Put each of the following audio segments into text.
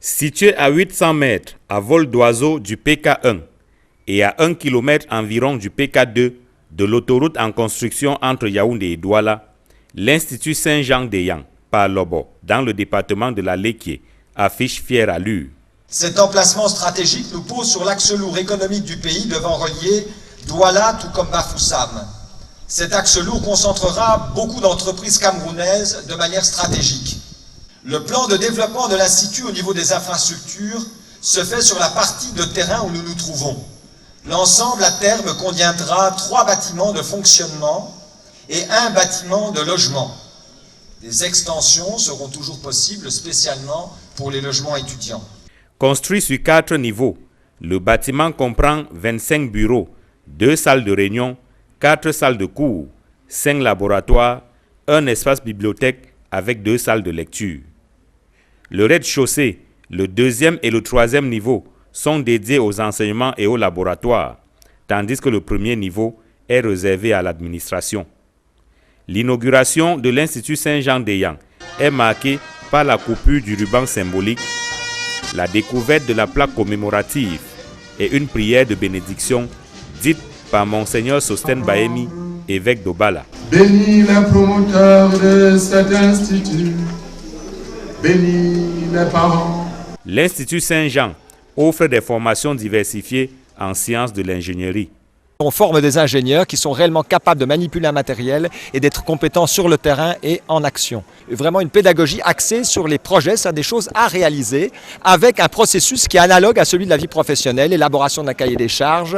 Situé à 800 mètres à vol d'oiseau du PK1 et à 1 km environ du PK2 de l'autoroute en construction entre Yaoundé et Douala, l'Institut Saint-Jean-de-Yang, par Lobo, dans le département de la Léquié, affiche fière allure. Cet emplacement stratégique nous pose sur l'axe lourd économique du pays devant relier Douala tout comme Bafoussam. Cet axe lourd concentrera beaucoup d'entreprises camerounaises de manière stratégique. Le plan de développement de l'Institut au niveau des infrastructures se fait sur la partie de terrain où nous nous trouvons. L'ensemble à terme contiendra 3 bâtiments de fonctionnement et 1 bâtiment de logement. Des extensions seront toujours possibles, spécialement pour les logements étudiants. Construit sur 4 niveaux, le bâtiment comprend 25 bureaux, 2 salles de réunion, 4 salles de cours, 5 laboratoires, un espace bibliothèque avec 2 salles de lecture. Le rez-de-chaussée, le 2e et le 3e niveau sont dédiés aux enseignements et aux laboratoires, tandis que le 1er niveau est réservé à l'administration. L'inauguration de l'Institut Saint-Jean-de-Yang est marquée par la coupure du ruban symbolique, la découverte de la plaque commémorative et une prière de bénédiction dite par Monseigneur Sosten Bahemi, évêque d'Obala. Bénis les promoteurs de cet institut, bénis les parents. L'Institut Saint-Jean offre des formations diversifiées en sciences de l'ingénierie. On forme des ingénieurs qui sont réellement capables de manipuler un matériel et d'être compétents sur le terrain et en action. Vraiment une pédagogie axée sur les projets, c'est des choses à réaliser avec un processus qui est analogue à celui de la vie professionnelle, élaboration d'un cahier des charges,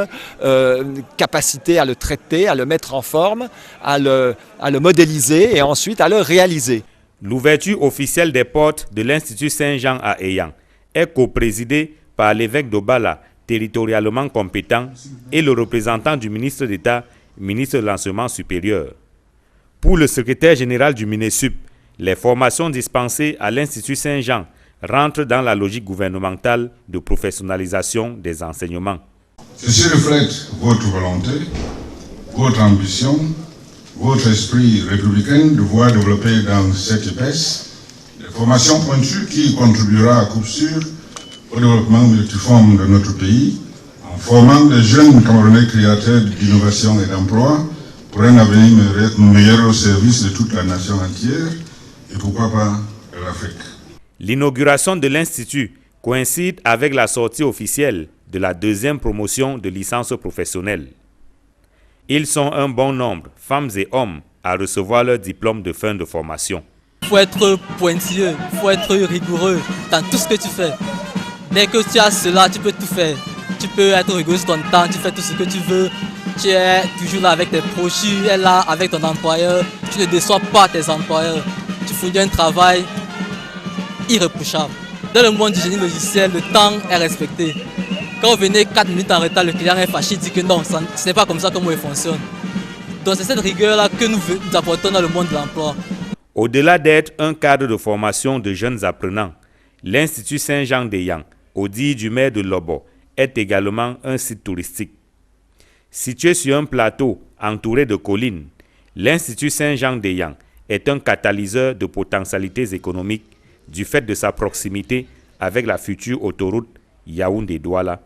capacité à le traiter, à le mettre en forme, à le modéliser et ensuite à le réaliser. L'ouverture officielle des portes de l'Institut Saint-Jean à Eyang est coprésidée par l'évêque d'Obala, territorialement compétent, et le représentant du ministre d'État, ministre de l'Enseignement supérieur. Pour le secrétaire général du MINESUP, les formations dispensées à l'Institut Saint-Jean rentrent dans la logique gouvernementale de professionnalisation des enseignements. Ceci reflète votre volonté, votre ambition, votre esprit républicain de voir développer dans cette épaisse des formations pointues qui contribuera à coup sûr au développement multiforme de notre pays, en formant des jeunes Camerounais créateurs d'innovation et d'emploi pour un avenir meilleur au service de toute la nation entière et pourquoi pas de l'Afrique. L'inauguration de l'Institut coïncide avec la sortie officielle de la 2e promotion de licence professionnelle. Ils sont un bon nombre, femmes et hommes, à recevoir leur diplôme de fin de formation. Il faut être pointilleux, il faut être rigoureux dans tout ce que tu fais. Dès que tu as cela, tu peux tout faire. Tu peux être rigoureux sur ton temps, tu fais tout ce que tu veux. Tu es toujours là avec tes proches, tu es là avec ton employeur. Tu ne déçois pas tes employeurs. Tu fournis un travail irréprochable. Dans le monde du génie logiciel, le temps est respecté. Quand vous venez 4 minutes en retard, le client est fâché, il dit que non, ce n'est pas comme ça que il fonctionne. Donc c'est cette rigueur-là que nous apportons dans le monde de l'emploi. Au-delà d'être un cadre de formation de jeunes apprenants, l'Institut Saint-Jean-de-Yang, au dit du maire de Lobo, est également un site touristique. Situé sur un plateau entouré de collines, l'Institut Saint-Jean-de-Yang est un catalyseur de potentialités économiques du fait de sa proximité avec la future autoroute Yaoundé-Douala.